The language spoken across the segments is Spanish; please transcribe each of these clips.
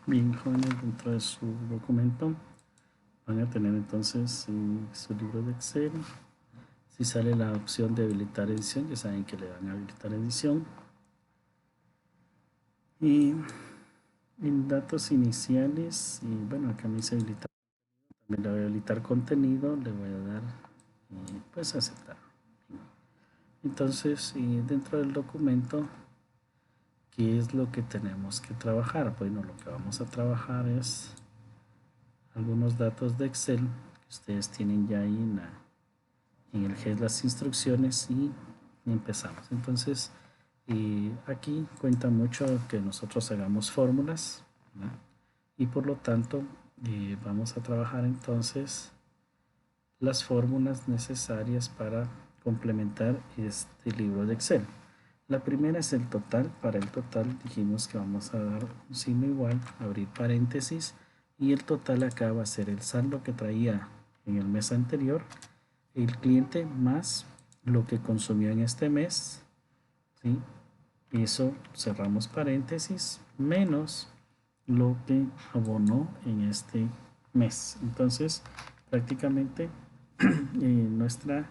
Bien, jóvenes, dentro de su documento van a tener entonces su libro de Excel. Si sale la opción de habilitar edición, ya saben que le dan a habilitar edición. Y en datos iniciales, y bueno, acá me dice habilitar, también le voy a habilitar contenido, le voy a dar pues aceptar. Entonces, dentro del documento, ¿qué es lo que tenemos que trabajar? Bueno, lo que vamos a trabajar es algunos datos de Excel que ustedes tienen ya ahí en el que es las instrucciones y empezamos. Entonces, aquí cuenta mucho que nosotros hagamos fórmulas, ¿verdad? Y por lo tanto vamos a trabajar entonces las fórmulas necesarias para complementar este libro de Excel. La primera es el total. Para el total dijimos que vamos a dar un signo igual, abrir paréntesis, y el total acá va a ser el saldo que traía en el mes anterior el cliente más lo que consumió en este mes, ¿sí? Eso cerramos paréntesis, menos lo que abonó en este mes. Entonces, prácticamente nuestra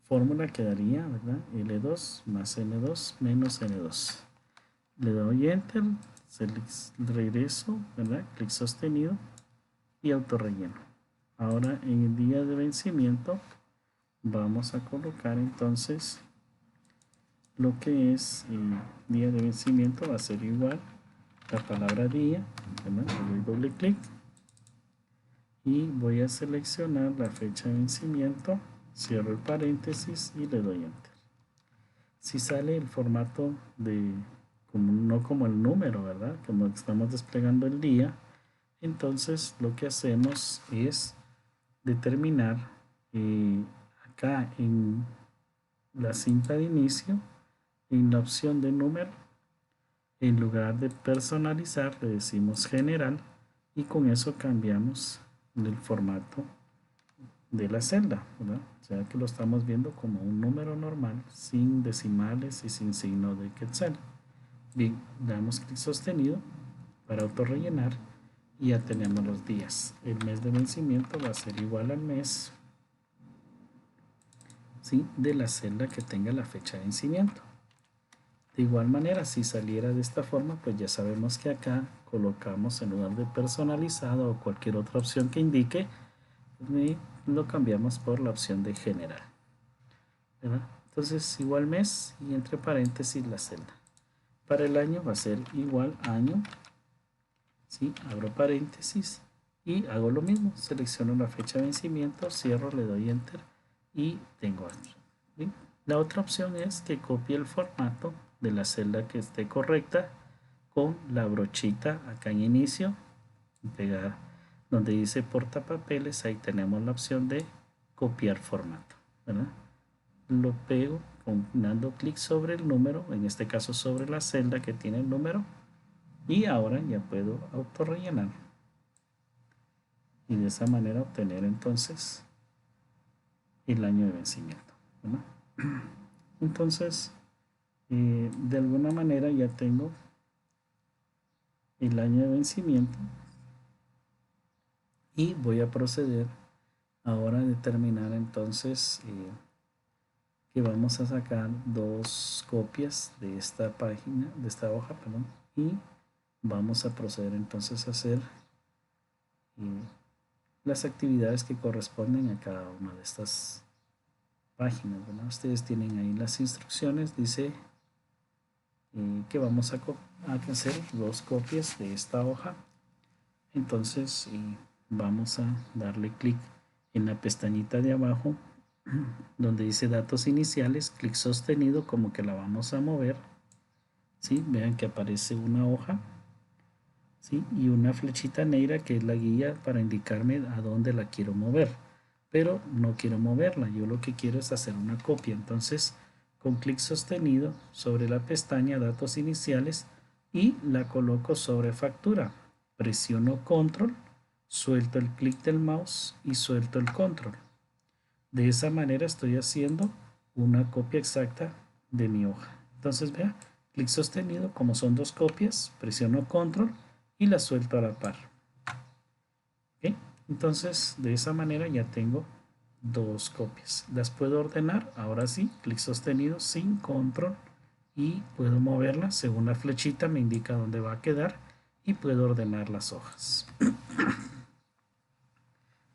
fórmula quedaría, ¿verdad? L2 más N2 menos N2. Le doy Enter, regreso, ¿verdad? Clic sostenido y autorrelleno. Ahora en el día de vencimiento vamos a colocar entonces lo que es día de vencimiento. Va a ser igual la palabra día, ¿verdad? Le doy doble clic y voy a seleccionar la fecha de vencimiento, cierro el paréntesis y le doy enter. Si sale el formato de no como el número, ¿verdad? Como estamos desplegando el día, entonces lo que hacemos es determinar acá en la cinta de inicio, en la opción de número, en lugar de personalizar le decimos general y con eso cambiamos el formato de la celda, ¿verdad? O sea que lo estamos viendo como un número normal sin decimales y sin signo de quetzal. Bien, damos clic sostenido para autorrellenar y ya tenemos los días. El mes de vencimiento va a ser igual al mes, ¿sí?, de la celda que tenga la fecha de vencimiento. De igual manera, si saliera de esta forma, pues ya sabemos que acá colocamos en lugar de personalizado o cualquier otra opción que indique, lo cambiamos por la opción de general, ¿verdad? Entonces, igual mes y entre paréntesis la celda. Para el año va a ser igual año, ¿sí? Abro paréntesis y hago lo mismo. Selecciono la fecha de vencimiento, cierro, le doy enter y tengo otro. ¿Bien? La otra opción es que copie el formato de la celda que esté correcta con la brochita acá en inicio, pegar donde dice portapapeles. Ahí tenemos la opción de copiar formato, ¿verdad? Lo pego dando clic sobre el número, en este caso sobre la celda que tiene el número, y ahora ya puedo autorrellenar y de esa manera obtener entonces el año de vencimiento, ¿verdad? Entonces, de alguna manera ya tengo el año de vencimiento y voy a proceder ahora a determinar entonces que vamos a sacar dos copias de esta página, de esta hoja, perdón, y vamos a proceder entonces a hacer las actividades que corresponden a cada una de estas páginas, ¿verdad? Ustedes tienen ahí las instrucciones, dice que vamos a hacer dos copias de esta hoja. Entonces vamos a darle clic en la pestañita de abajo donde dice datos iniciales, clic sostenido como que la vamos a mover, ¿sí? Vean que aparece una hoja, ¿sí?, y una flechita negra que es la guía para indicarme a dónde la quiero mover, pero no quiero moverla, yo lo que quiero es hacer una copia. Entonces con clic sostenido sobre la pestaña datos iniciales y la coloco sobre factura, presiono control, suelto el clic del mouse y suelto el control. De esa manera estoy haciendo una copia exacta de mi hoja. Entonces vea, clic sostenido, como son dos copias, presiono control y las suelto a la par. ¿Ok? Entonces de esa manera ya tengo dos copias. Las puedo ordenar, ahora sí, clic sostenido sin control y puedo moverlas según la flechita me indica dónde va a quedar y puedo ordenar las hojas.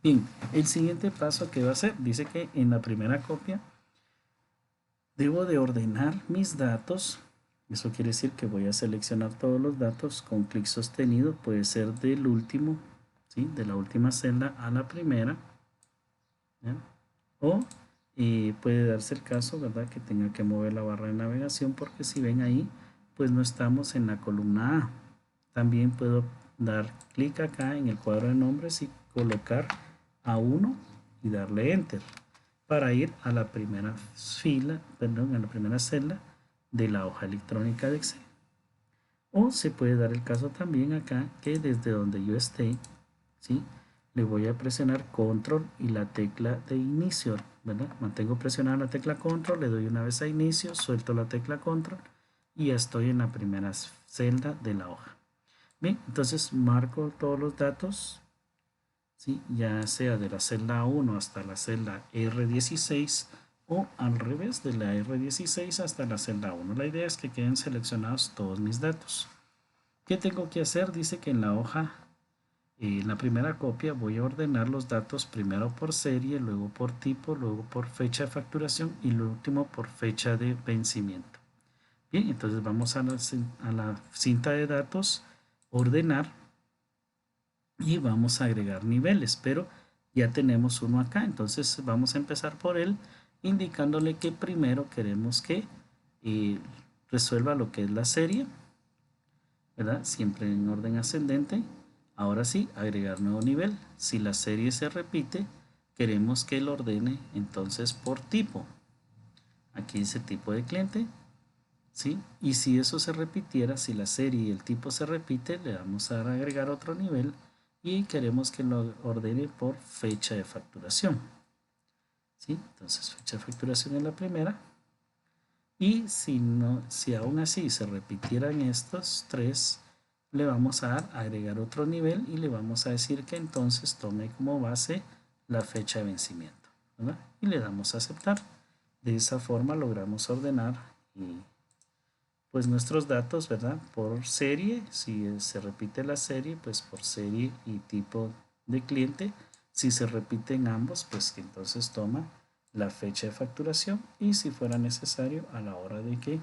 Bien, el siguiente paso que va a hacer, dice que en la primera copia debo de ordenar mis datos. Eso quiere decir que voy a seleccionar todos los datos con clic sostenido, puede ser del último, ¿sí? De la última celda a la primera, ¿ya? O puede darse el caso, ¿verdad? Que tenga que mover la barra de navegación porque si ven ahí, pues no estamos en la columna A. También puedo dar clic acá en el cuadro de nombres y colocar A1 y darle Enter para ir a la primera fila, perdón, a la primera celda de la hoja electrónica de Excel. O se puede dar el caso también acá que desde donde yo esté, ¿sí? Le voy a presionar control y la tecla de inicio, ¿verdad? Mantengo presionada la tecla control, le doy una vez a inicio, suelto la tecla control y ya estoy en la primera celda de la hoja. Bien, entonces marco todos los datos, ¿sí? Ya sea de la celda 1 hasta la celda R16 o al revés, de la R16 hasta la celda 1. La idea es que queden seleccionados todos mis datos. ¿Qué tengo que hacer? Dice que en la hoja, en la primera copia, voy a ordenar los datos primero por serie, luego por tipo, luego por fecha de facturación y lo último por fecha de vencimiento. Bien, entonces vamos a la cinta de datos, ordenar y vamos a agregar niveles, pero ya tenemos uno acá, entonces vamos a empezar por él indicándole que primero queremos que resuelva lo que es la serie, ¿verdad? Siempre en orden ascendente. Ahora sí, agregar nuevo nivel. Si la serie se repite, queremos que lo ordene entonces por tipo. Aquí dice tipo de cliente, ¿sí? Y si eso se repitiera, si la serie y el tipo se repite, le vamos a agregar otro nivel y queremos que lo ordene por fecha de facturación, ¿sí? Entonces fecha de facturación es la primera. Y si aún así se repitieran estos tres, le vamos a agregar otro nivel y le vamos a decir que entonces tome como base la fecha de vencimiento, ¿verdad? Y le damos a aceptar. De esa forma logramos ordenar pues nuestros datos, ¿verdad? Por serie, si se repite la serie, pues por serie y tipo de cliente. Si se repiten ambos, pues que entonces toma la fecha de facturación y si fuera necesario a la hora de que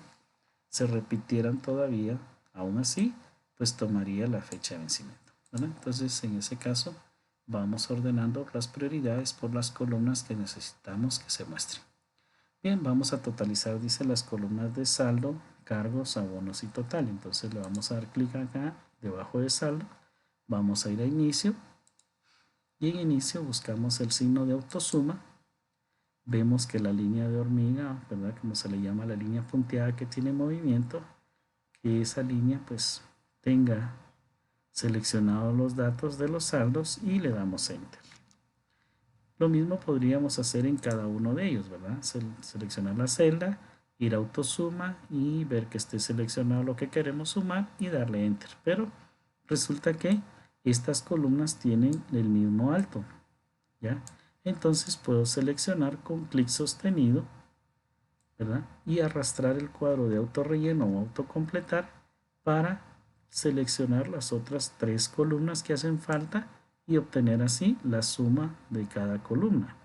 se repitieran todavía, aún así, pues tomaría la fecha de vencimiento, ¿verdad? Entonces en ese caso vamos ordenando las prioridades por las columnas que necesitamos que se muestren. Bien, vamos a totalizar, dice, las columnas de saldo, cargos, abonos y total. Entonces le vamos a dar clic acá debajo de saldo, vamos a ir a inicio y en inicio buscamos el signo de autosuma. Vemos que la línea de hormiga, ¿verdad? Como se le llama la línea punteada que tiene movimiento, que esa línea pues tenga seleccionados los datos de los saldos y le damos enter. Lo mismo podríamos hacer en cada uno de ellos, ¿verdad? Seleccionar la celda, ir a autosuma y ver que esté seleccionado lo que queremos sumar y darle enter. Pero resulta que estas columnas tienen el mismo alto, ¿ya? Entonces puedo seleccionar con clic sostenido, ¿verdad? Y arrastrar el cuadro de autorrelleno o autocompletar para seleccionar las otras tres columnas que hacen falta y obtener así la suma de cada columna.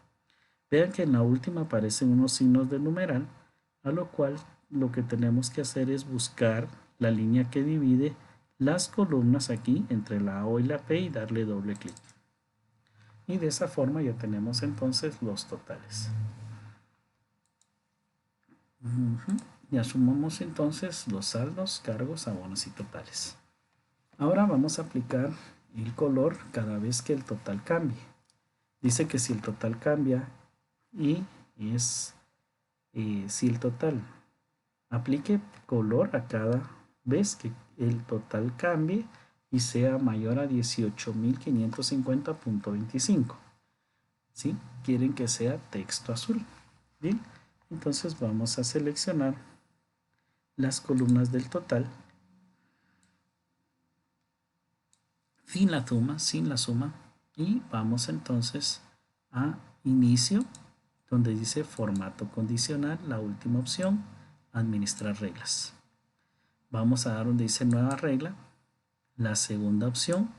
Vean que en la última aparecen unos signos de numeral, a lo cual lo que tenemos que hacer es buscar la línea que divide las columnas aquí entre la O y la P y darle doble clic. Y de esa forma ya tenemos entonces los totales. Ya sumamos entonces los saldos, cargos, abonos y totales. Ahora vamos a aplicar el color cada vez que el total cambie. Dice que si el total cambia y si el total aplique color a cada vez que el total cambie y sea mayor a 18.550.25. ¿Sí? Quieren que sea texto azul. Bien, entonces vamos a seleccionar las columnas del total sin la suma, y vamos entonces a inicio, donde dice formato condicional, la última opción, administrar reglas. Vamos a dar donde dice nueva regla, la segunda opción,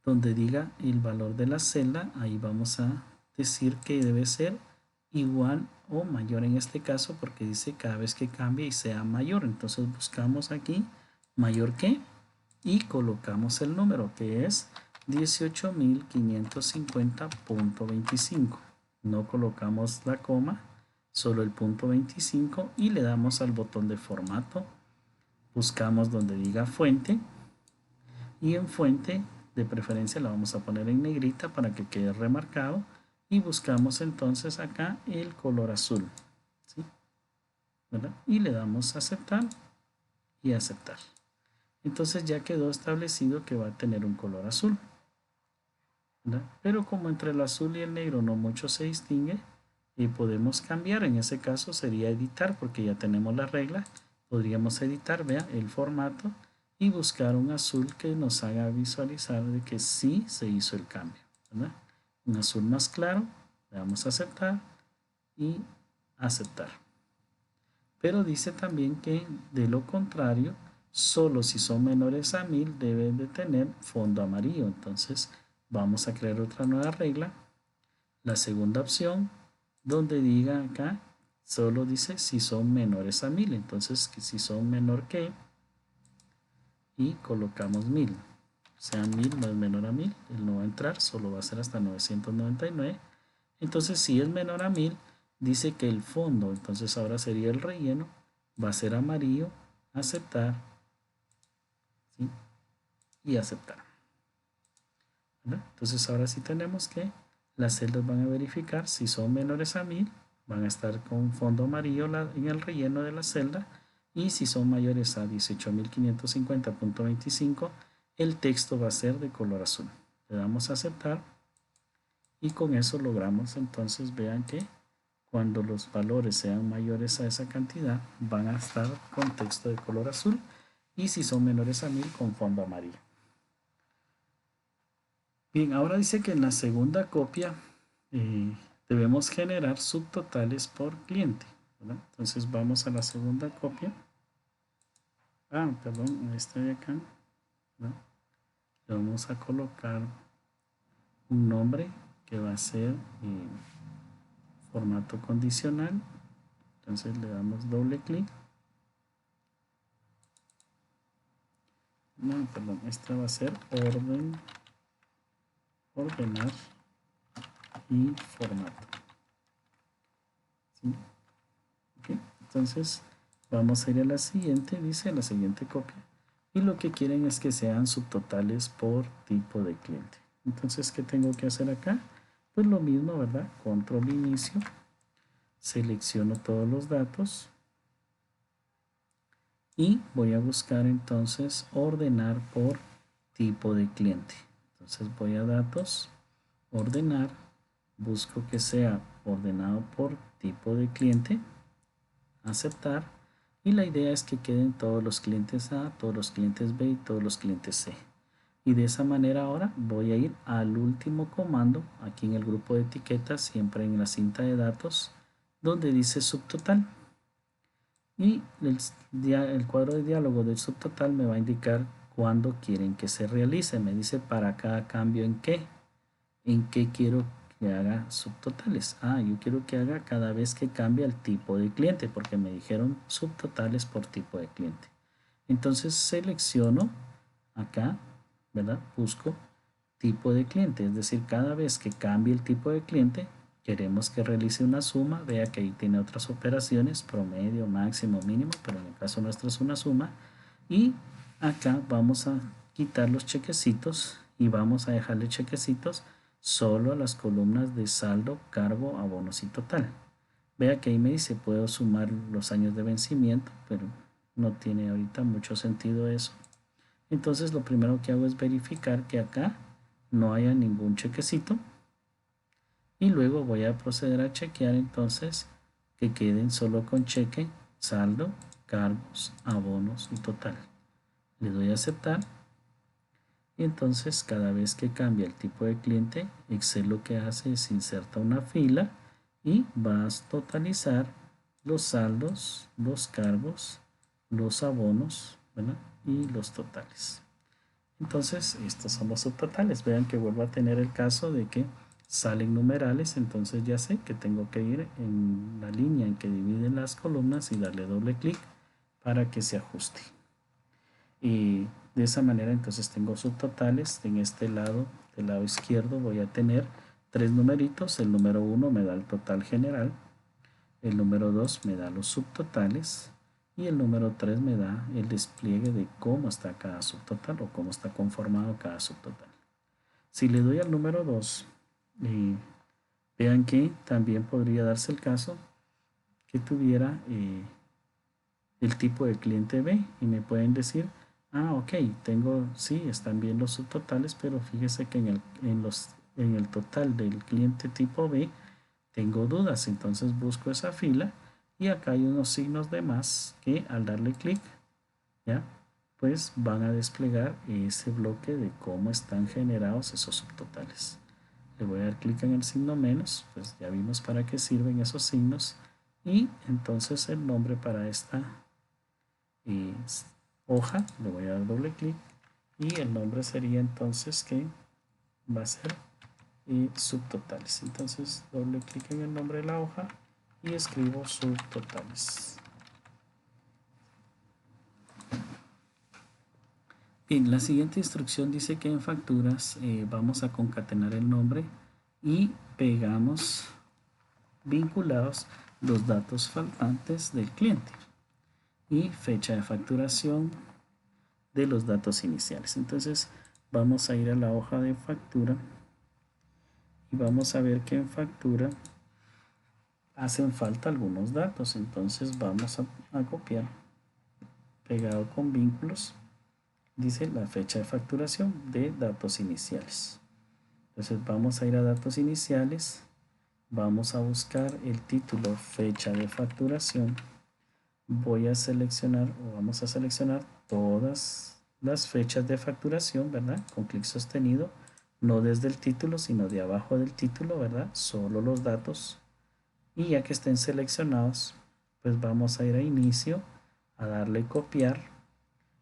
donde diga el valor de la celda, ahí vamos a decir que debe ser igual o mayor en este caso, porque dice cada vez que cambie y sea mayor. Entonces buscamos aquí mayor que y colocamos el número, que es 18.550.25. No colocamos la coma, solo el punto 25, y le damos al botón de formato. Buscamos donde diga fuente, y en fuente de preferencia la vamos a poner en negrita para que quede remarcado, y buscamos entonces acá el color azul, ¿sí? ¿Verdad? Y le damos a aceptar y aceptar. Entonces ya quedó establecido que va a tener un color azul, ¿verdad? Pero como entre el azul y el negro no mucho se distingue, y podemos cambiar. En ese caso sería editar, porque ya tenemos la regla. Podríamos editar, vea, el formato, y buscar un azul que nos haga visualizar de que sí se hizo el cambio, ¿verdad? Un azul más claro, le damos a aceptar y aceptar. Pero dice también que de lo contrario, solo si son menores a 1000 deben de tener fondo amarillo. Entonces vamos a crear otra nueva regla, la segunda opción, donde diga acá, solo dice si son menores a 1000. Entonces que si son menor que, y colocamos 1000. O sea, 1000 no es menor a 1000, él no va a entrar, solo va a ser hasta 999. Entonces si es menor a 1000, dice que el fondo, entonces ahora sería el relleno, va a ser amarillo, aceptar, ¿sí? Y aceptar, ¿verdad? Entonces ahora sí tenemos que las celdas van a verificar si son menores a 1000, van a estar con fondo amarillo en el relleno de la celda, y si son mayores a 18.550.25, el texto va a ser de color azul. Le damos a aceptar, y con eso logramos entonces, vean que cuando los valores sean mayores a esa cantidad van a estar con texto de color azul, y si son menores a 1000 con fondo amarillo. Bien, ahora dice que en la segunda copia debemos generar subtotales por cliente, ¿verdad? Entonces vamos a la segunda copia. Perdón, esta de acá, ¿verdad? Le vamos a colocar un nombre que va a ser formato condicional. Entonces le damos doble clic. Perdón, esta va a ser ordenar y formato. ¿Sí? Okay. Entonces vamos a ir a la siguiente, dice la siguiente copia, y lo que quieren es que sean subtotales por tipo de cliente. Entonces, ¿qué tengo que hacer acá? Pues lo mismo, ¿verdad? Control inicio, selecciono todos los datos y voy a buscar entonces ordenar por tipo de cliente. Entonces voy a datos, ordenar, busco que sea ordenado por tipo de cliente, aceptar, y la idea es que queden todos los clientes A, todos los clientes B y todos los clientes C. Y de esa manera ahora voy a ir al último comando aquí en el grupo de etiquetas, siempre en la cinta de datos, donde dice subtotal. Y el cuadro de diálogo del subtotal me va a indicar cuándo quieren que se realice. Me dice para cada cambio en qué quiero que haga subtotales. Yo quiero que haga cada vez que cambie el tipo de cliente, porque me dijeron subtotales por tipo de cliente. Entonces selecciono acá, ¿verdad? Busco tipo de cliente, es decir, cada vez que cambie el tipo de cliente, queremos que realice una suma. Vea que ahí tiene otras operaciones, promedio, máximo, mínimo, pero en el caso nuestro es una suma. Y acá vamos a quitar los chequecitos y vamos a dejarle chequecitos solo a las columnas de saldo, cargo, abonos y total. Vea que ahí me dice puedo sumar los años de vencimiento, pero no tiene ahorita mucho sentido eso. Entonces lo primero que hago es verificar que acá no haya ningún chequecito, y luego voy a proceder a chequear entonces que queden solo con cheque, saldo, cargos, abonos y total. Le doy a aceptar, Y entonces cada vez que cambia el tipo de cliente, Excel lo que hace es inserta una fila y va a totalizar los saldos, los cargos, los abonos, ¿verdad? Y los totales. Entonces, estos son los subtotales. Vean que vuelvo a tener el caso de que salen numerales, entonces ya sé que tengo que ir en la línea en que dividen las columnas y darle doble clic para que se ajuste. Y de esa manera entonces tengo subtotales. En este lado, del lado izquierdo, voy a tener tres numeritos. El número 1 me da el total general, el número 2 me da los subtotales y el número 3 me da el despliegue de cómo está cada subtotal o cómo está conformado cada subtotal. Si le doy al número 2, vean que también podría darse el caso que tuviera el tipo de cliente B y me pueden decir, ok, sí, están bien los subtotales, pero fíjese que en el total del cliente tipo B tengo dudas, entonces busco esa fila y acá hay unos signos de más que al darle clic, ya, pues van a desplegar ese bloque de cómo están generados esos subtotales. Le voy a dar clic en el signo menos, pues ya vimos para qué sirven esos signos y entonces el nombre para esta hoja, le voy a dar doble clic y el nombre sería entonces que va a ser subtotales. Entonces doble clic en el nombre de la hoja y escribo subtotales. Bien, la siguiente instrucción dice que en facturas vamos a concatenar el nombre y pegamos vinculados los datos faltantes del cliente y fecha de facturación de los datos iniciales. Entonces vamos a ir a la hoja de factura y vamos a ver que en factura hacen falta algunos datos. Entonces vamos a copiar, pegado con vínculos, dice la fecha de facturación de datos iniciales. Entonces vamos a ir a datos iniciales, vamos a buscar el título fecha de facturación, voy a seleccionar o vamos a seleccionar todas las fechas de facturación, ¿verdad? Con clic sostenido, no desde el título, sino de abajo del título, ¿verdad? Solo los datos. Y ya que estén seleccionados, pues vamos a ir a inicio, a darle copiar,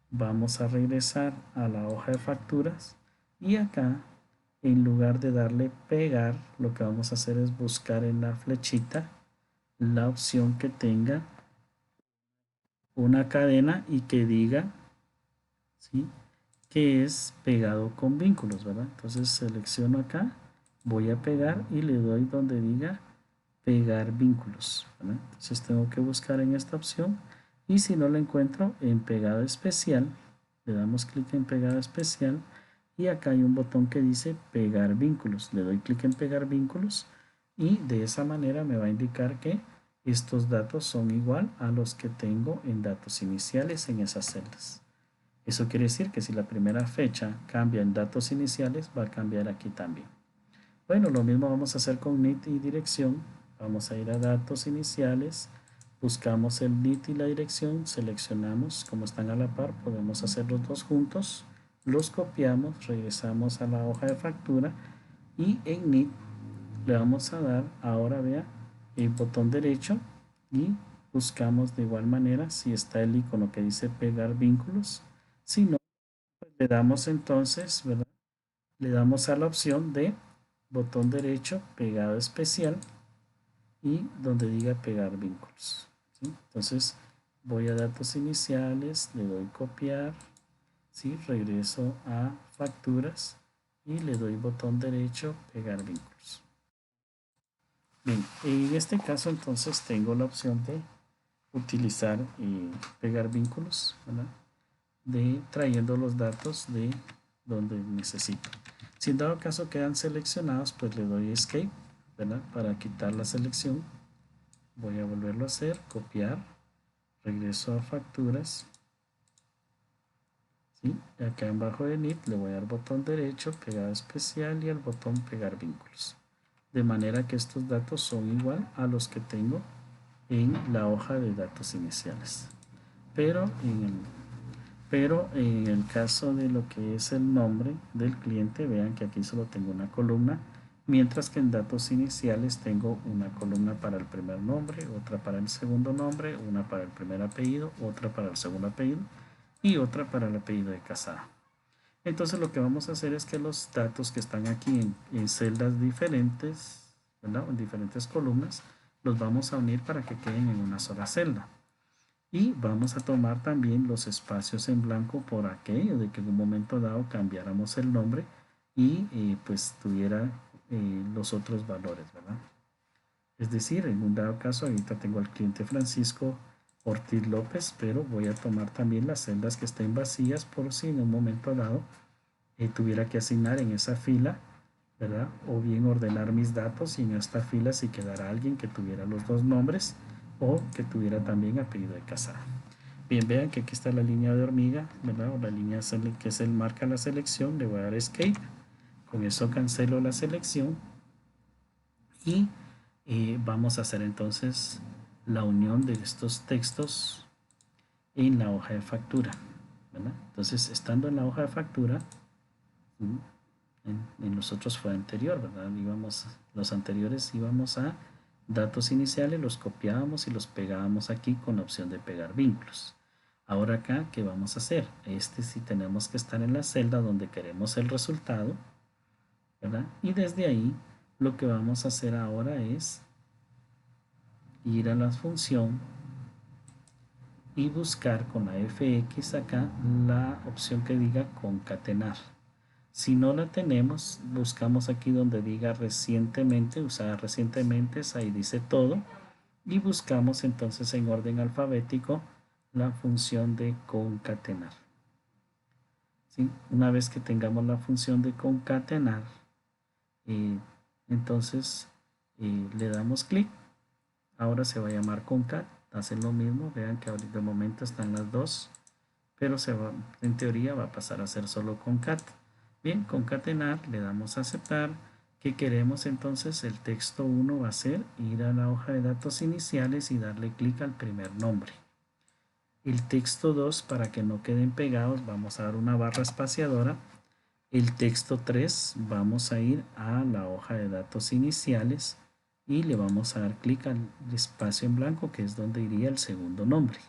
vamos a regresar a la hoja de facturas y acá en lugar de darle pegar, lo que vamos a hacer es buscar en la flechita la opción que tenga una cadena y que diga, ¿sí?, que es pegado con vínculos, ¿verdad? Entonces selecciono acá, voy a pegar y le doy donde diga pegar vínculos, ¿verdad? Entonces tengo que buscar en esta opción y si no lo encuentro en pegado especial, le damos clic en pegado especial y acá hay un botón que dice pegar vínculos. Le doy clic en pegar vínculos y de esa manera me va a indicar que estos datos son igual a los que tengo en datos iniciales en esas celdas. Eso quiere decir que si la primera fecha cambia en datos iniciales, va a cambiar aquí también. Bueno, lo mismo vamos a hacer con NIT y dirección. Vamos a ir a datos iniciales, buscamos el NIT y la dirección, seleccionamos, como están a la par, podemos hacer los dos juntos, los copiamos, regresamos a la hoja de factura y en NIT le vamos a dar, ahora vea, el botón derecho y buscamos de igual manera si está el icono que dice pegar vínculos. Si no, pues le damos entonces, ¿verdad? Le damos a la opción de botón derecho, pegado especial y donde diga pegar vínculos, ¿sí? Entonces voy a datos iniciales, le doy copiar, ¿sí? Regreso a facturas y le doy botón derecho, pegar vínculos. Bien, en este caso entonces tengo la opción de utilizar y pegar vínculos, ¿verdad?, de trayendo los datos de donde necesito. Si en dado caso quedan seleccionados, pues le doy escape, ¿verdad?, para quitar la selección. Voy a volverlo a hacer, copiar, regreso a facturas, ¿sí? Y acá abajo de NIT le voy a dar botón derecho, pegado especial y el botón pegar vínculos. De manera que estos datos son igual a los que tengo en la hoja de datos iniciales. Pero Pero en el caso de lo que es el nombre del cliente, vean que aquí solo tengo una columna, mientras que en datos iniciales tengo una columna para el primer nombre, otra para el segundo nombre, una para el primer apellido, otra para el segundo apellido y otra para el apellido de casada. Entonces lo que vamos a hacer es que los datos que están aquí en celdas diferentes, ¿verdad? En diferentes columnas, los vamos a unir para que queden en una sola celda. Y vamos a tomar también los espacios en blanco por aquello de que en un momento dado cambiáramos el nombre y pues tuviera los otros valores, ¿verdad? Es decir, en un dado caso, ahorita tengo al cliente Francisco Ortiz López, pero voy a tomar también las celdas que estén vacías por si en un momento dado tuviera que asignar en esa fila, ¿verdad? O bien ordenar mis datos y en esta fila si quedara alguien que tuviera los dos nombres o que tuviera también apellido de casada. Bien, vean que aquí está la línea de hormiga, ¿verdad? O la línea que es el marca la selección, le voy a dar escape. Con eso cancelo la selección y vamos a hacer entonces la unión de estos textos en la hoja de factura, ¿verdad? Entonces, estando en la hoja de factura, en los otros fue anterior, ¿verdad? Los anteriores íbamos a datos iniciales, los copiábamos y los pegábamos aquí con la opción de pegar vínculos. Ahora acá, ¿qué vamos a hacer? Sí tenemos que estar en la celda donde queremos el resultado, ¿verdad? Y desde ahí lo que vamos a hacer ahora es ir a la función y buscar con la fx acá la opción que diga concatenar. Si no la tenemos, buscamos aquí donde diga recientemente, usada recientemente, ahí dice todo, y buscamos entonces en orden alfabético la función de concatenar. ¿Sí? Una vez que tengamos la función de concatenar, entonces le damos clic. Ahora se va a llamar concat, hacen lo mismo, vean que ahorita de momento están las dos, pero en teoría va a pasar a ser solo concat. Bien, concatenar, le damos a aceptar. Que queremos entonces, el texto 1 va a ser ir a la hoja de datos iniciales y darle clic al primer nombre. El texto 2, para que no queden pegados, vamos a dar una barra espaciadora. El texto 3, vamos a ir a la hoja de datos iniciales y le vamos a dar clic al espacio en blanco, que es donde iría el segundo nombre.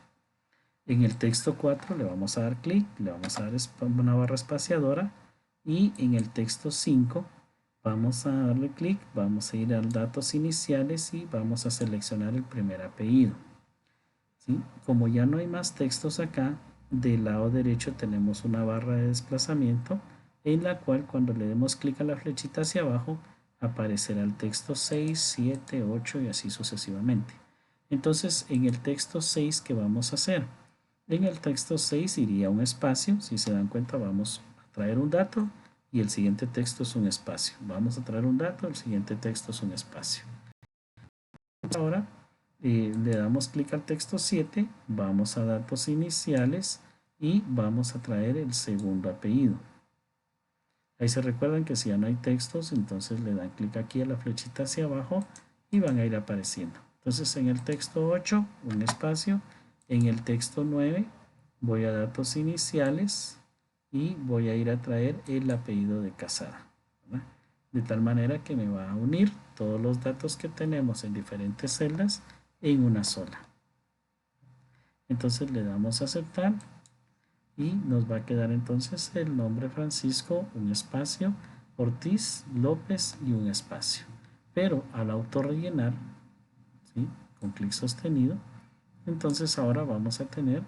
En el texto 4 le vamos a dar clic, le vamos a dar una barra espaciadora y en el texto 5 vamos a darle clic, vamos a ir a datos iniciales y vamos a seleccionar el primer apellido. ¿Sí? Como ya no hay más textos acá, del lado derecho tenemos una barra de desplazamiento en la cual cuando le demos clic a la flechita hacia abajo aparecerá el texto 6, 7, 8 y así sucesivamente. Entonces en el texto 6, ¿qué vamos a hacer? En el texto 6 iría un espacio, si se dan cuenta vamos a traer un dato y el siguiente texto es un espacio. Vamos a traer un dato, el siguiente texto es un espacio. Ahora le damos clic al texto 7, vamos a datos iniciales y vamos a traer el segundo apellido. Ahí se recuerdan que si ya no hay textos, entonces le dan clic aquí a la flechita hacia abajo y van a ir apareciendo. Entonces en el texto 8, un espacio. En el texto 9 voy a datos iniciales y voy a ir a traer el apellido de casada, ¿verdad? De tal manera que me va a unir todos los datos que tenemos en diferentes celdas en una sola. Entonces le damos a aceptar y nos va a quedar entonces el nombre Francisco, un espacio, Ortiz, López y un espacio. Pero al autorrellenar, ¿sí? Con clic sostenido, entonces ahora vamos a tener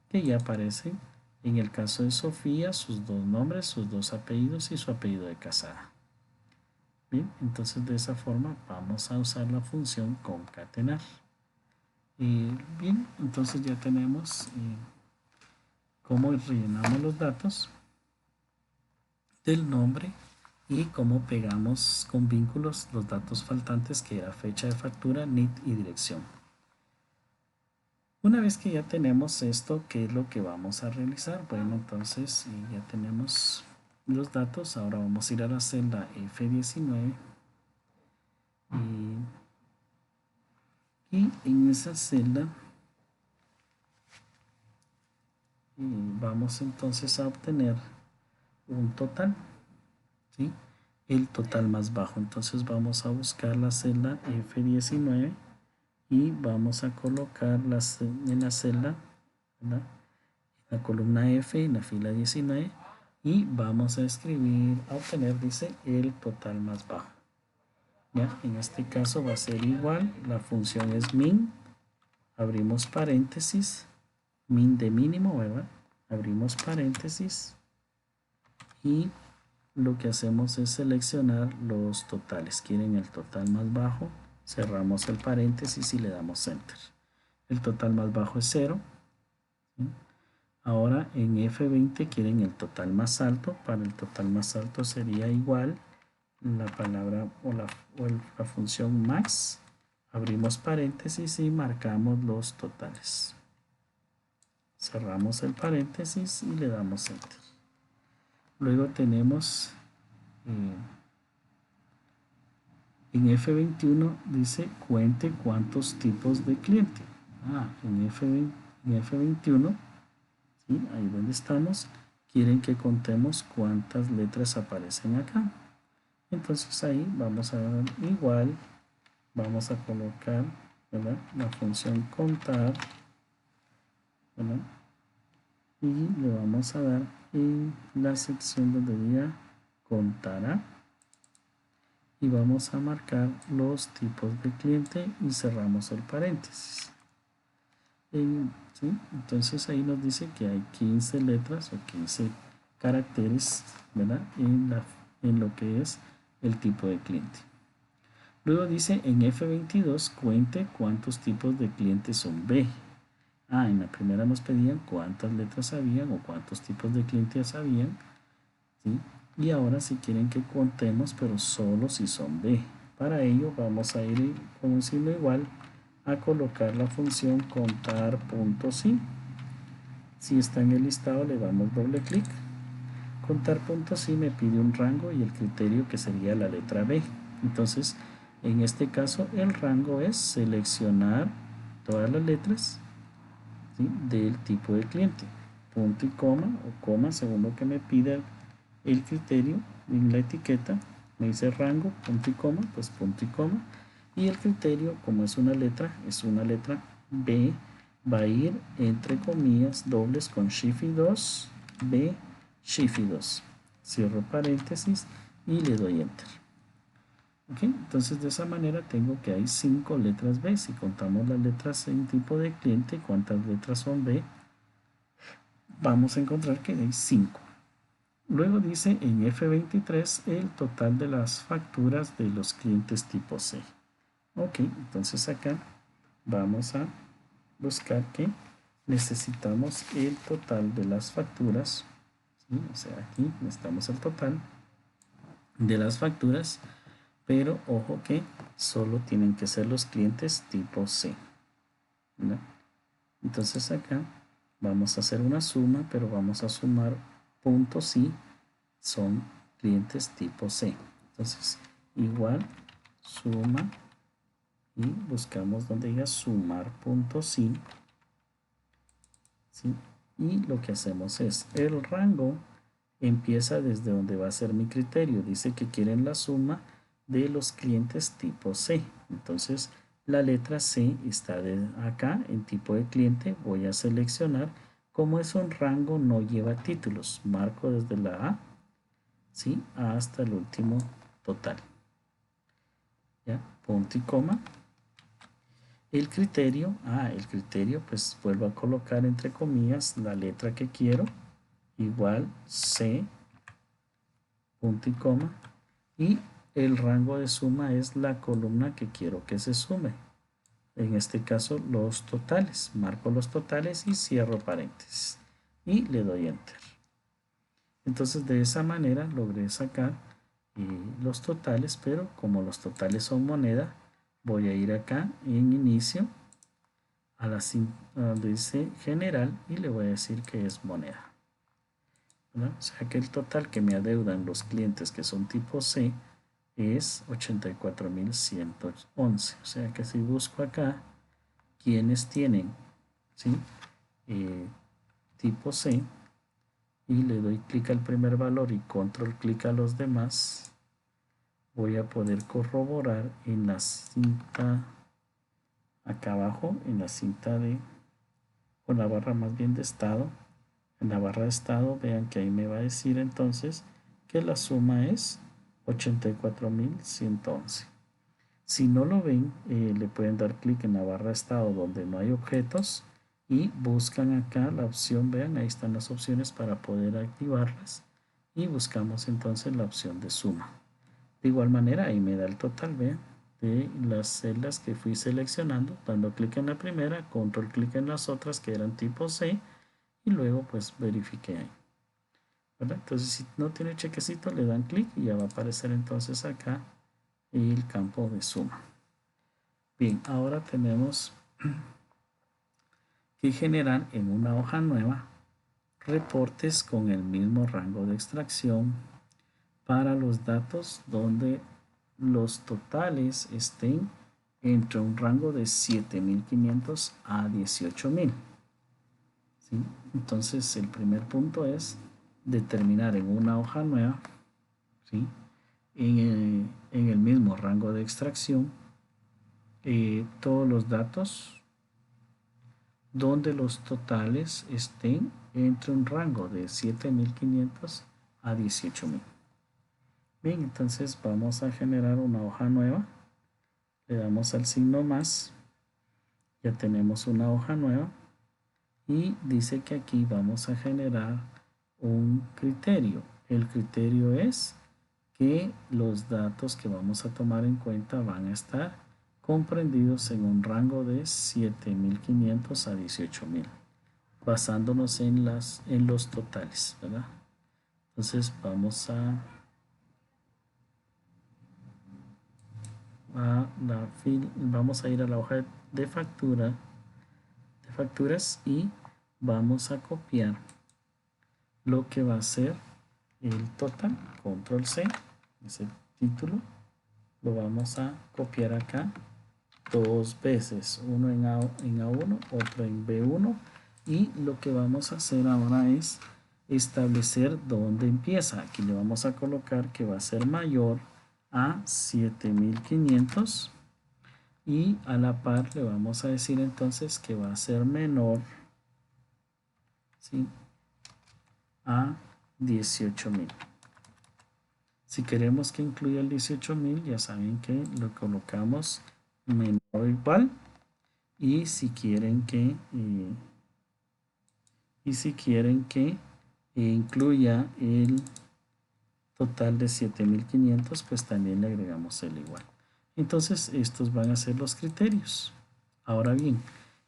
que ya aparecen en el caso de Sofía sus dos nombres, sus dos apellidos y su apellido de casada. Bien, entonces de esa forma vamos a usar la función concatenar. Bien, entonces ya tenemos cómo rellenamos los datos del nombre y cómo pegamos con vínculos los datos faltantes, que era fecha de factura, NIT y dirección. Una vez que ya tenemos esto, ¿qué es lo que vamos a realizar? Bueno, entonces ya tenemos los datos. Ahora vamos a ir a la celda F19 y en esa celda vamos entonces a obtener un total, ¿sí? El total más bajo. Entonces vamos a buscar la celda F19 y vamos a colocar en la celda, ¿verdad? En la columna F en la fila 19 y vamos a escribir, a obtener, dice, el total más bajo. ¿Ya? En este caso va a ser igual, la función es min, abrimos paréntesis, min de mínimo, ¿verdad? Abrimos paréntesis y lo que hacemos es seleccionar los totales. Quieren el total más bajo, cerramos el paréntesis y le damos enter. El total más bajo es 0. ¿Sí? Ahora en F20 quieren el total más alto. Para el total más alto sería igual la palabra la función max. Abrimos paréntesis y marcamos los totales. Cerramos el paréntesis y le damos enter. Luego tenemos en F21 dice cuente cuántos tipos de cliente. En F21, ¿sí? Ahí donde estamos, quieren que contemos cuántas letras aparecen acá. Entonces ahí vamos a dar igual, vamos a colocar, ¿verdad?, la función contar, ¿verdad?, y le vamos a dar en la sección donde diga contará y vamos a marcar los tipos de cliente y cerramos el paréntesis. ¿Sí? Entonces ahí nos dice que hay 15 letras o 15 caracteres, ¿verdad?, en lo que es el tipo de cliente. Luego dice en F22 cuente cuántos tipos de clientes son B. En la primera nos pedían cuántas letras habían o cuántos tipos de clientes habían, ¿sí? Y ahora si quieren que contemos, pero solo si son B. Para ello vamos a ir con un signo igual a colocar la función contar.si. Si está en el listado le damos doble clic. Contar.si me pide un rango y el criterio que sería la letra B. Entonces, en este caso el rango es seleccionar todas las letras, ¿sí?, del tipo de cliente. Punto y coma o coma según lo que me pida el criterio en la etiqueta. Me dice rango, punto y coma, pues punto y coma. Y el criterio, como es una letra B, va a ir entre comillas dobles con shift y 2, B, shift y 2. Cierro paréntesis y le doy enter. ¿Ok? Entonces de esa manera tengo que hay 5 letras B. Si contamos las letras en tipo de cliente, ¿cuántas letras son B? Vamos a encontrar que hay 5. Luego dice en F23 el total de las facturas de los clientes tipo C. Ok, entonces acá vamos a buscar que necesitamos el total de las facturas, ¿sí? O sea, aquí necesitamos el total de las facturas, pero ojo que solo tienen que ser los clientes tipo C, ¿no? Entonces acá vamos a hacer una suma, pero vamos a sumar puntos si son clientes tipo C. Entonces igual suma y buscamos donde diga sumar puntos si, ¿sí? Y lo que hacemos es el rango empieza desde donde va a ser mi criterio. Dice que quieren la suma de los clientes tipo C. Entonces la letra C está acá en tipo de cliente. Voy a seleccionar. Como es un rango, no lleva títulos. Marco desde la A, ¿sí?, hasta el último total. ¿Ya? Punto y coma. El criterio, pues vuelvo a colocar entre comillas la letra que quiero. Igual C, punto y coma. Y el rango de suma es la columna que quiero que se sume. En este caso los totales. Marco los totales y cierro paréntesis. Y le doy enter. Entonces de esa manera logré sacar los totales, pero como los totales son moneda, voy a ir acá en inicio a donde dice general y le voy a decir que es moneda. ¿Verdad? O sea que el total que me adeudan los clientes que son tipo C es 84.111. O sea que si busco acá quienes tienen, ¿sí?, tipo C y le doy clic al primer valor y control clic a los demás, voy a poder corroborar en la cinta acá abajo, en la cinta de, con la barra más bien de estado, en la barra de estado, vean que ahí me va a decir entonces que la suma es 84.111. Si no lo ven, le pueden dar clic en la barra de estado donde no hay objetos y buscan acá la opción, vean, ahí están las opciones para poder activarlas y buscamos entonces la opción de suma. De igual manera, ahí me da el total, vean, de las celdas que fui seleccionando, dando clic en la primera, control clic en las otras que eran tipo C y luego pues verifiqué ahí, ¿verdad? Entonces si no tiene chequecito le dan clic y ya va a aparecer entonces acá el campo de suma. Bien, ahora tenemos que generar en una hoja nueva reportes con el mismo rango de extracción para los datos donde los totales estén entre un rango de 7.500 a 18.000. ¿Sí? Entonces el primer punto es determinar en una hoja nueva, ¿sí? en el mismo rango de extracción todos los datos donde los totales estén entre un rango de 7.500 a 18.000. Bien, entonces vamos a generar una hoja nueva. Le damos al signo más. Ya tenemos una hoja nueva. Y dice que aquí vamos a generar un criterio. El criterio es que los datos que vamos a tomar en cuenta van a estar comprendidos en un rango de 7.500 a 18.000, basándonos en los totales, ¿verdad? Entonces vamos vamos a ir a la hoja de facturas y vamos a copiar lo que va a ser el total, control C, ese título, lo vamos a copiar acá dos veces, uno en A1, otro en B1, y lo que vamos a hacer ahora es establecer dónde empieza. Aquí le vamos a colocar que va a ser mayor a 7.500 y a la par le vamos a decir entonces que va a ser menor, ¿sí?, a 18.000. Si queremos que incluya el 18.000, ya saben que lo colocamos menor o igual. Y si quieren que incluya el total de 7.500, pues también le agregamos el igual. Entonces estos van a ser los criterios. Ahora bien,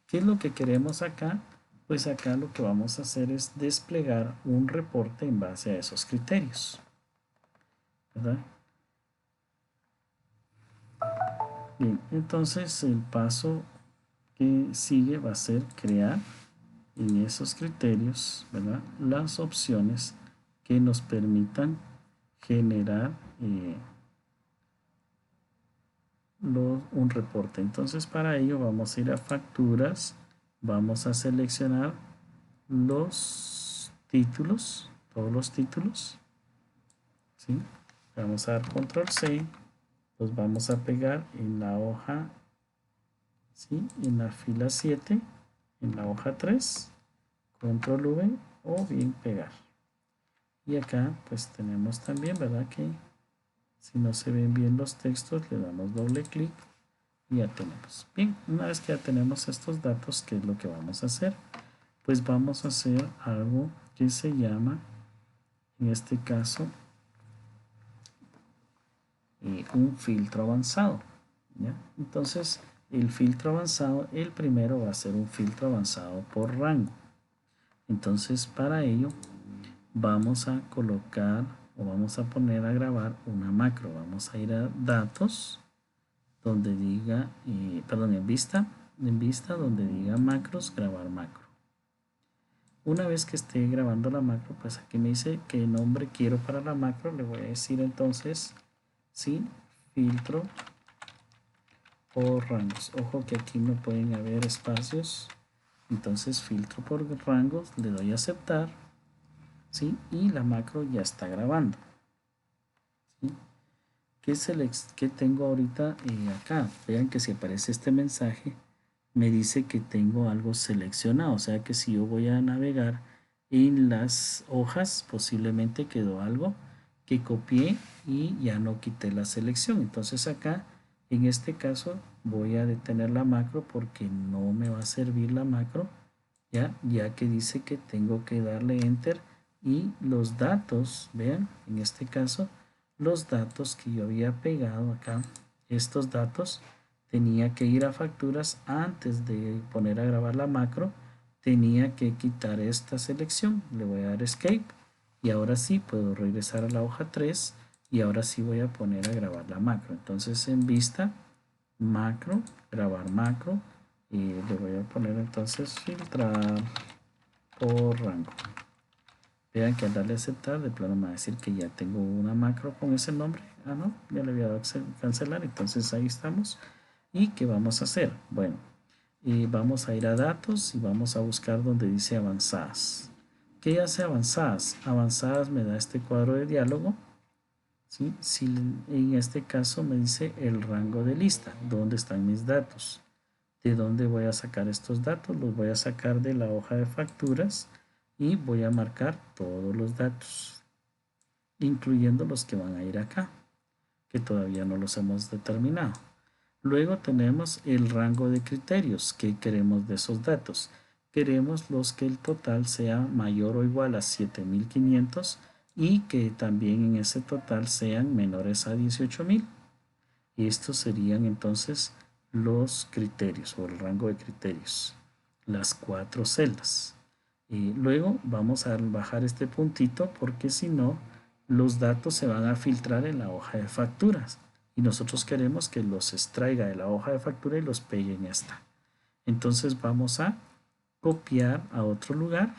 ¿qué es lo que queremos acá? Pues acá lo que vamos a hacer es desplegar un reporte en base a esos criterios, ¿verdad? Bien, entonces el paso que sigue va a ser crear en esos criterios, ¿verdad?, las opciones que nos permitan generar un reporte. Entonces para ello vamos a ir a facturas, vamos a seleccionar los títulos, todos los títulos, ¿sí? Vamos a dar control C, los vamos a pegar en la hoja, ¿sí?, en la fila 7, en la hoja 3, control V o bien pegar. Y acá pues tenemos también, ¿verdad?, que si no se ven bien los textos le damos doble clic y ya tenemos. Bien, una vez que ya tenemos estos datos, ¿qué es lo que vamos a hacer? Pues vamos a hacer algo que se llama, en este caso, un filtro avanzado, ¿ya? Entonces el filtro avanzado, el primero va a ser un filtro avanzado por rango. Entonces para ello vamos a colocar o vamos a poner a grabar una macro. Vamos a ir a datos donde diga, en vista donde diga macros, grabar macro. Una vez que esté grabando la macro, pues aquí me dice qué nombre quiero para la macro. Le voy a decir entonces, sí, filtro por rangos. Ojo que aquí no pueden haber espacios Entonces filtro por rangos, le doy a aceptar, ¿sí? Y la macro ya está grabando, ¿sí? ¿Qué tengo ahorita acá? Vean que si aparece este mensaje, me dice que tengo algo seleccionado, o sea que si yo voy a navegar en las hojas, posiblemente quedó algo que copié y ya no quité la selección. Entonces acá, en este caso, voy a detener la macro porque no me va a servir la macro, ya que dice que tengo que darle enter y los datos, vean, en este caso, los datos que yo había pegado acá, estos datos, tenía que ir a facturas antes de poner a grabar la macro, tenía que quitar esta selección, le voy a dar escape y ahora sí puedo regresar a la hoja 3 y ahora sí voy a poner a grabar la macro. Entonces en vista, macro, grabar macro y le voy a poner entonces filtrar por rango. Vean que al darle a aceptar, de plano me va a decir que ya tengo una macro con ese nombre. Ah, no, ya le había dado cancelar, entonces ahí estamos. ¿Y qué vamos a hacer? Bueno, vamos a ir a datos y vamos a buscar donde dice avanzadas. ¿Qué hace avanzadas? Avanzadas me da este cuadro de diálogo, ¿sí? Si en este caso me dice el rango de lista, ¿dónde están mis datos? ¿De dónde voy a sacar estos datos? Los voy a sacar de la hoja de facturas y voy a marcar todos los datos, incluyendo los que van a ir acá, que todavía no los hemos determinado. Luego tenemos el rango de criterios. ¿Qué queremos de esos datos? Queremos los que el total sea mayor o igual a 7500 y que también en ese total sean menores a 18000. Y estos serían entonces los criterios o el rango de criterios, las 4 celdas. Y luego vamos a bajar este puntito porque si no, los datos se van a filtrar en la hoja de facturas y nosotros queremos que los extraiga de la hoja de factura y los pegue en esta. Entonces vamos a copiar a otro lugar,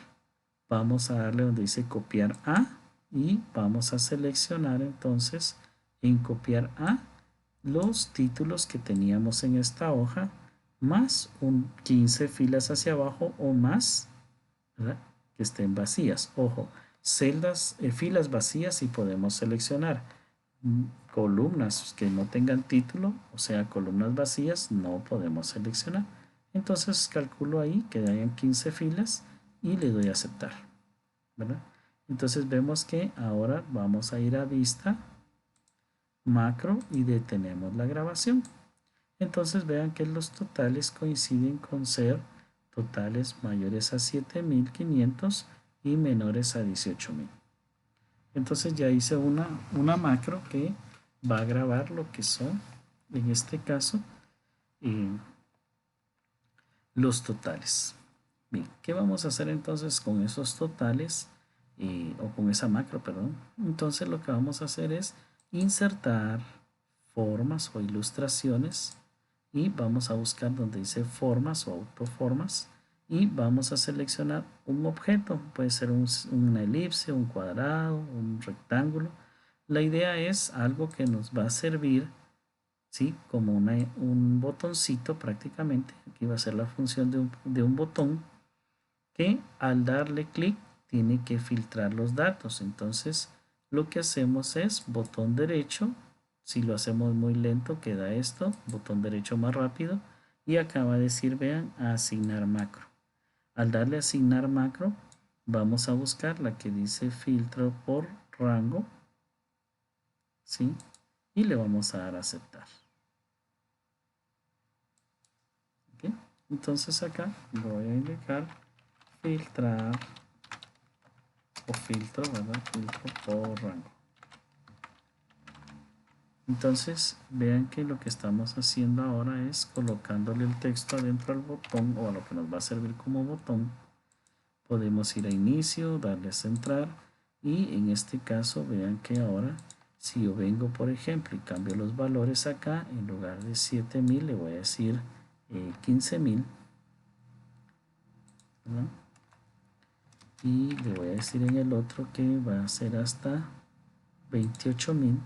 vamos a darle donde dice copiar a y vamos a seleccionar entonces en copiar a los títulos que teníamos en esta hoja más un 15 filas hacia abajo o más, ¿verdad? Que estén vacías. Ojo, celdas, filas vacías y podemos seleccionar columnas que no tengan título, o sea, columnas vacías, no podemos seleccionar. Entonces calculo ahí que hayan 15 filas y le doy a aceptar, ¿verdad? Entonces vemos que ahora vamos a ir a vista, macro y detenemos la grabación. Entonces vean que los totales coinciden con ser totales mayores a 7500 y menores a 18000. Entonces ya hice una macro que va a grabar lo que son, en este caso, los totales. Bien, ¿qué vamos a hacer entonces con esos totales? O con esa macro, perdón. Entonces lo que vamos a hacer es insertar formas o ilustraciones y vamos a buscar donde dice formas o autoformas y vamos a seleccionar un objeto, puede ser una elipse, un cuadrado, un rectángulo. La idea es algo que nos va a servir, ¿sí? Como un botoncito prácticamente. Aquí va a ser la función de un botón que al darle clic tiene que filtrar los datos. Entonces lo que hacemos es botón derecho. Si lo hacemos muy lento queda esto, botón derecho más rápido y acá va a decir, vean, asignar macro. Al darle a asignar macro vamos a buscar la que dice filtro por rango, ¿sí? Y le vamos a dar a aceptar. ¿Okay? Entonces acá voy a indicar filtrar o filtro, ¿verdad? Filtro por rango. Entonces vean que lo que estamos haciendo ahora es colocándole el texto adentro al botón o a lo que nos va a servir como botón. Podemos ir a inicio, darle a centrar y en este caso vean que ahora si yo vengo por ejemplo y cambio los valores acá, en lugar de 7000 le voy a decir 15000, ¿verdad? Y le voy a decir en el otro que va a ser hasta 28000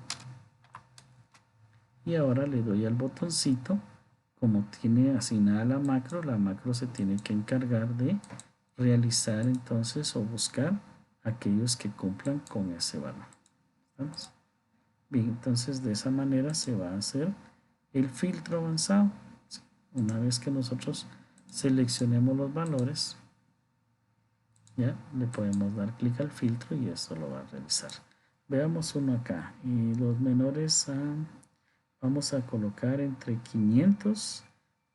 y ahora le doy al botoncito como tiene asignada la macro se tiene que encargar de realizar entonces o buscar aquellos que cumplan con ese valor. ¿Vamos? Bien, entonces de esa manera se va a hacer el filtro avanzado. Una vez que nosotros seleccionemos los valores, ya le podemos dar clic al filtro y esto lo va a realizar. Veamos uno acá y los menores vamos a colocar entre 500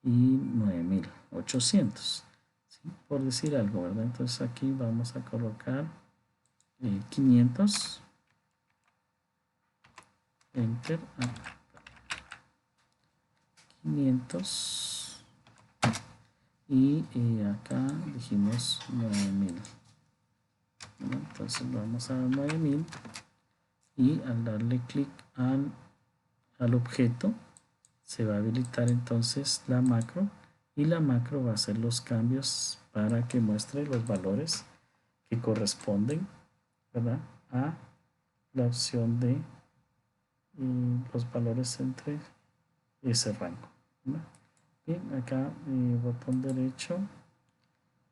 y 9800, ¿sí? Por decir algo, ¿verdad? Entonces aquí vamos a colocar 500, enter, 500 y acá dijimos 9000. Bueno, entonces vamos a 9000 y al darle clic al objeto se va a habilitar entonces la macro y la macro va a hacer los cambios para que muestre los valores que corresponden, ¿verdad?, a la opción de los valores entre ese rango, ¿verdad? Bien, acá botón derecho,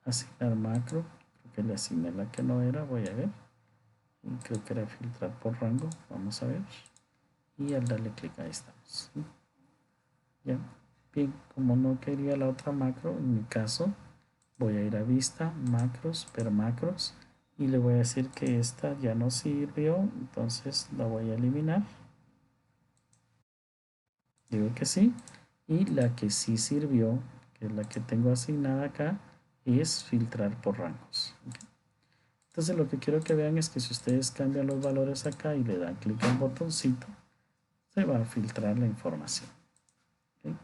asignar macro, creo que le asigné la que no era, voy a ver, y creo que era filtrar por rango, vamos a ver, y al darle clic ahí estamos, ¿sí? Ya. Bien, como no quería la otra macro, en mi caso voy a ir a vista, macros, ver macros, y le voy a decir que esta ya no sirvió, entonces la voy a eliminar. Digo que sí, y la que sí sirvió, que es la que tengo asignada acá, es filtrar por rangos. ¿Okay? Entonces lo que quiero que vean es que si ustedes cambian los valores acá y le dan clic al botoncito, se va a filtrar la información. ¿Okay?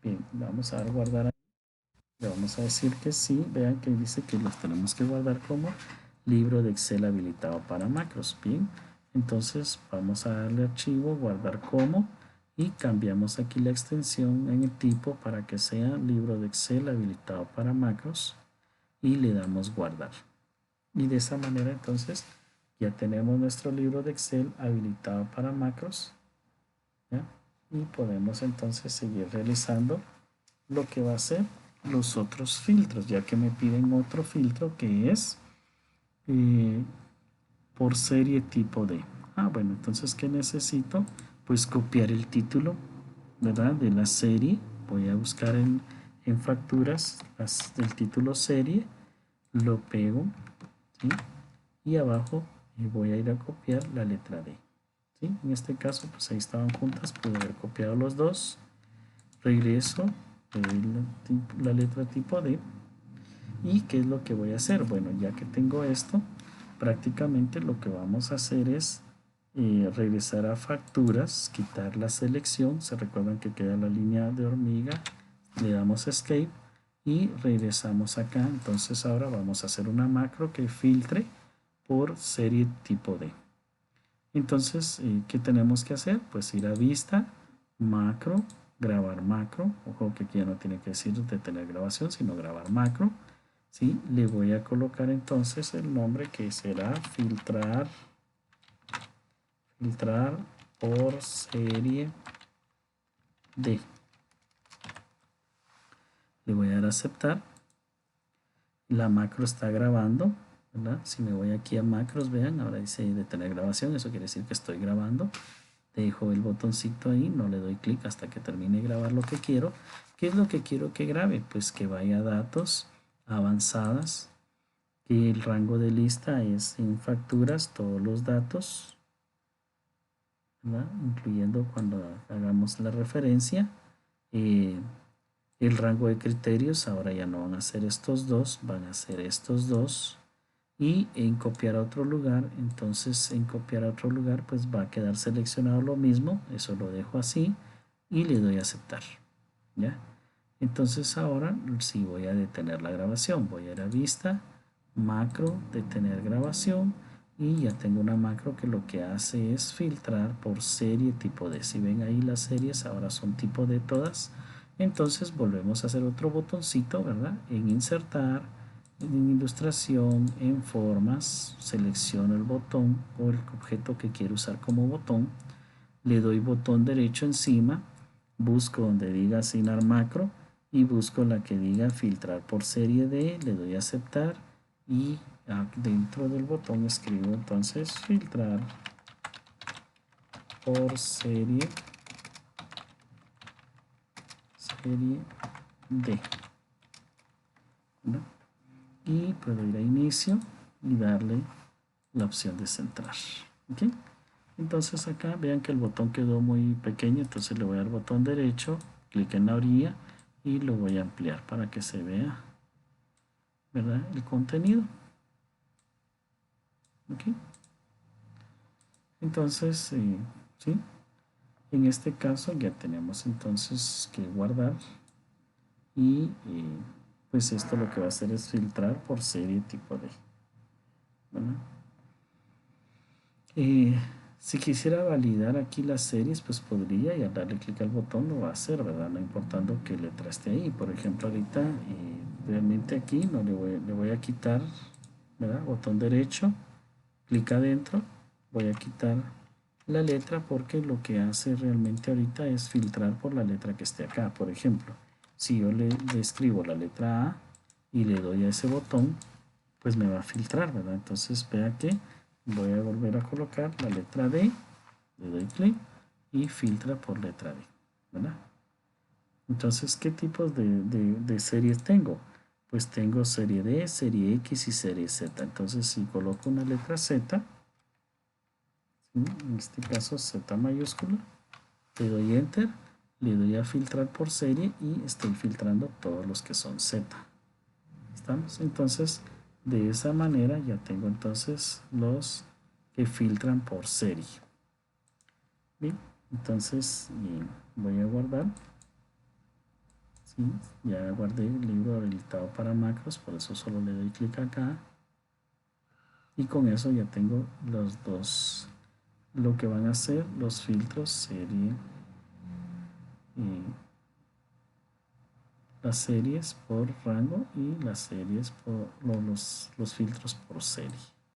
Bien, vamos a dar guardar. Le vamos a decir que sí. Vean que dice que los tenemos que guardar como libro de Excel habilitado para macros. Bien, entonces vamos a darle archivo, guardar como, y cambiamos aquí la extensión en el tipo para que sea libro de Excel habilitado para macros y le damos guardar. Y de esa manera entonces ya tenemos nuestro libro de Excel habilitado para macros, ¿ya? Y podemos entonces seguir realizando lo que va a ser los otros filtros, ya que me piden otro filtro que es por serie tipo D. Bueno, entonces ¿qué necesito? Pues copiar el título, ¿verdad?, de la serie. Voy a buscar en facturas el título serie, lo pego, ¿sí? Y abajo voy a ir a copiar la letra D, ¿sí? En este caso pues ahí estaban juntas, pude haber copiado los dos, regreso, la letra tipo D. ¿Y qué es lo que voy a hacer? Bueno, ya que tengo esto, prácticamente lo que vamos a hacer es regresar a facturas, quitar la selección. Se recuerdan que queda la línea de hormiga, le damos escape y regresamos acá. Entonces ahora vamos a hacer una macro que filtre por serie tipo D. Entonces, ¿qué tenemos que hacer? Pues ir a vista, macro, grabar macro. Ojo que aquí ya no tiene que decir detener grabación, sino grabar macro. ¿Sí? Le voy a colocar entonces el nombre que será filtrar por serie D. Le voy a dar a aceptar. La macro está grabando, ¿verdad? Si me voy aquí a macros, vean, ahora dice detener grabación, eso quiere decir que estoy grabando. Dejo el botoncito ahí, no le doy clic hasta que termine de grabar lo que quiero. ¿Qué es lo que quiero que grabe? Pues que vaya a datos, avanzadas, que el rango de lista es en facturas, todos los datos, ¿verdad?, incluyendo cuando hagamos la referencia. El rango de criterios ahora ya no van a ser estos dos, van a ser estos dos. Y en copiar a otro lugar, entonces en copiar a otro lugar pues va a quedar seleccionado lo mismo, eso lo dejo así y le doy a aceptar, ¿ya? Entonces ahora sí voy a detener la grabación, voy a ir a vista, macro, detener grabación, y ya tengo una macro que lo que hace es filtrar por serie tipo D. Si ven ahí las series ahora son tipo D todas. Entonces volvemos a hacer otro botoncito, ¿verdad?, en insertar, en ilustración, en formas, selecciono el botón o el objeto que quiero usar como botón, le doy botón derecho encima, busco donde diga asignar macro y busco la que diga filtrar por serie de, le doy a aceptar y dentro del botón escribo entonces filtrar por serie D, ¿no? Y puedo ir a inicio y darle la opción de centrar. ¿Okay? Entonces acá vean que el botón quedó muy pequeño, entonces le voy a dar botón derecho, clic en la orilla y lo voy a ampliar para que se vea, ¿verdad?, el contenido. ¿Okay? Entonces, ¿sí? En este caso ya tenemos entonces que guardar y pues esto lo que va a hacer es filtrar por serie tipo D, ¿verdad? Si quisiera validar aquí las series, pues podría, y al darle clic al botón lo va a hacer, ¿verdad? No importando qué letra esté ahí. Por ejemplo, ahorita realmente aquí no le voy a quitar, ¿verdad? Botón derecho, clic adentro, voy a quitar la letra porque lo que hace realmente ahorita es filtrar por la letra que esté acá. Por ejemplo, si yo le escribo la letra A y le doy a ese botón, pues me va a filtrar, ¿verdad? Entonces vea que voy a volver a colocar la letra D, le doy clic y filtra por letra D, ¿verdad? Entonces, ¿qué tipos de series tengo? Pues tengo serie D, serie X y serie Z. Entonces, si coloco una letra Z, ¿sí?, en este caso Z mayúscula, le doy Enter, le doy a filtrar por serie y estoy filtrando todos los que son Z. ¿Estamos? Entonces, de esa manera ya tengo entonces los que filtran por serie. Bien, entonces voy a guardar. ¿Sí? Ya guardé el libro habilitado para macros, por eso solo le doy clic acá. Y con eso ya tengo los dos, lo que van a ser los filtros serie, las series por rango y las series por los filtros por serie.